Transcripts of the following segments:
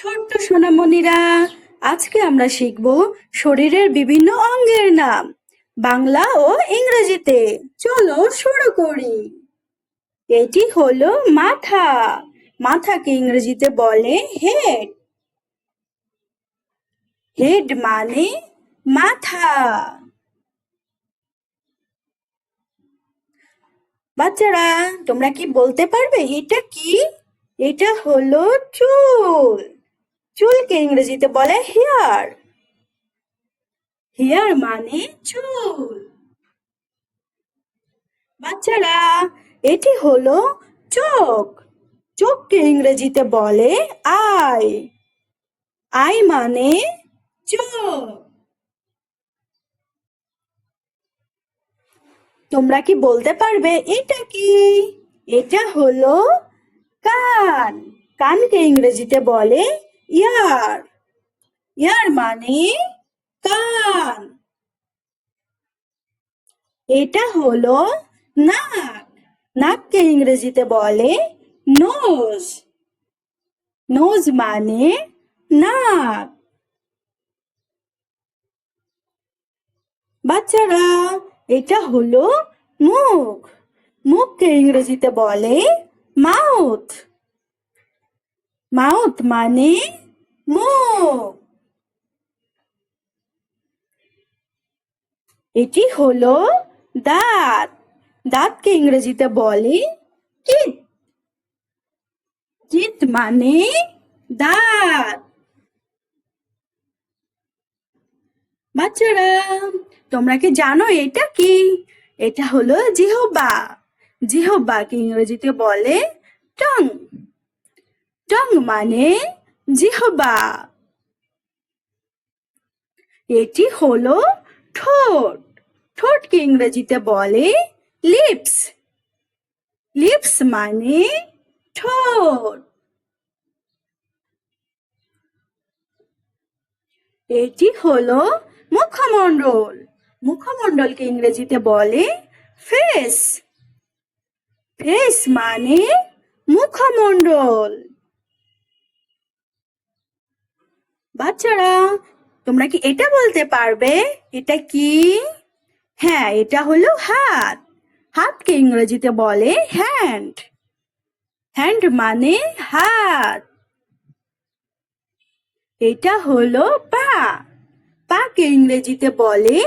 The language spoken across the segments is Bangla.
ছোট্ট সোনামণিরা, আজকে আমরা শিখব শরীরের বিভিন্ন অঙ্গের নাম বাংলা ও ইংরেজিতে। চলো শুরু করি। এটি হলো মাথা। মাথাকে ইংরেজিতে বলে হেড। হেড মানে মাথা। বাচ্চারা, তোমরা কি বলতে পারবে এটা কি? এটা হলো চুল। চুলকে ইংরেজিতে বলে হেয়ার। হেয়ার মানে চুল। বাচ্চারা, এটি হলো চোখ। চোখকে ইংরেজিতে বলে আই। আই মানে চোখ। তোমরা কি বলতে পারবে এটা কি? এটা হলো কান। কানকে ইংরেজিতে বলে ইয়ার। ইয়ার মানে কান। এটা হলো নাক। নাককে ইংরেজিতে বলে নোজ। নোজ মানে নাক। বাচ্চারা, এটা হলো মুখ। মুখকে ইংরেজিতে বলে মাউথ। মাউথ মানে মুখ। এটি হলো দাঁত। দাঁতকে ইংরেজিতে বলে টিথ। টিথ মানে দাঁত। বাচ্চারা, তোমরা কি জানো এটা কি? এটা হলো জিহ্বা। জিহ্বাকে ইংরেজিতে বলে টং। টং মানে জিহ্বা। এটি হলো ঠোঁট। ঠোঁটকে ইংরেজিতে বলে লিপস। লিপস মানে ঠোঁট। এটি হলো মুখমণ্ডল। মুখমণ্ডলকে ইংরেজিতে বলে ফেস। ফেস মানে মুখমণ্ডল। বাচ্চারা, তোমরা কি এটা বলতে পারবে এটা কি? হ্যাঁ, এটা হলো হাত। হাতকে ইংরেজিতে বলে হ্যান্ড। হ্যান্ড মানে হাত। এটা হলো পা। পাকে ইংরেজিতে বলে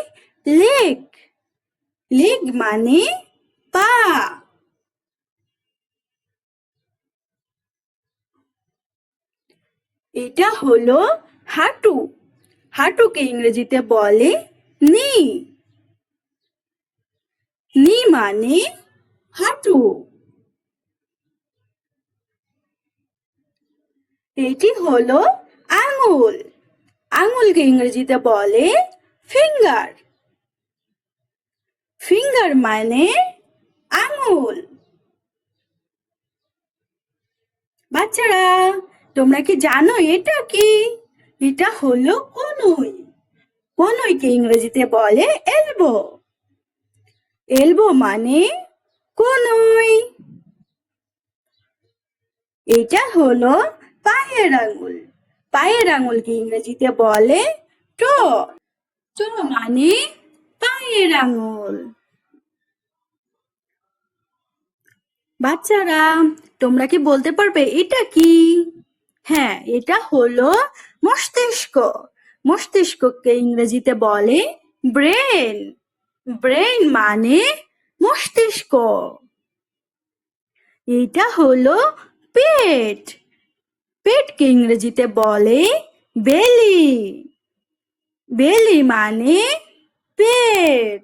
লেগ। লেগ মানে পা। এটা হলো হাঁটু। হাঁটুকে ইংরেজিতে বলে নি। নি মানে হাঁটু। এটি হলো আঙুল। আঙুলকে ইংরেজিতে বলে ফিঙ্গার। ফিঙ্গার মানে আঙুল। বাচ্চারা, তোমরা কি জানো এটা কি? এটা হলো কনুই। কনুইকে ইংরেজিতে বলে এলবো। এলবো মানে কনুই। এটা হলো পায়ের আঙুল। পায়ের আঙুলকে ইংরেজিতে বলে টো। টো মানে পায়ের আঙুল। বাচ্চারা, তোমরা কি বলতে পারবে এটা কি? হ্যাঁ, এটা হলো মস্তিষ্ক। মস্তিষ্ককে ইংরেজিতে বলে ব্রেন। ব্রেন মানে মস্তিষ্ক। এটা হলো পেট। পেটকে ইংরেজিতে বলে বেলি। বেলি মানে পেট।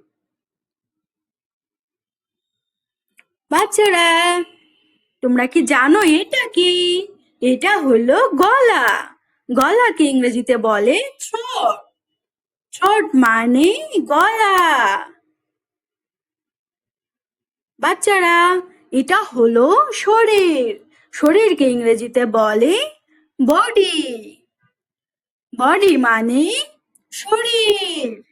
বাচ্চারা, তোমরা কি জানো এটা কি? এটা হলো গলা। গলাকে ইংরেজিতে বলে থ্রোট। থ্রোট মানে গলা। বাচ্চারা, এটা হলো শরীর। শরীরকে ইংরেজিতে বলে বডি। বডি মানে শরীর।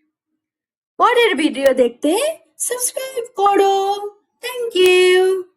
পরের ভিডিও দেখতে সাবস্ক্রাইব করো। Thank you.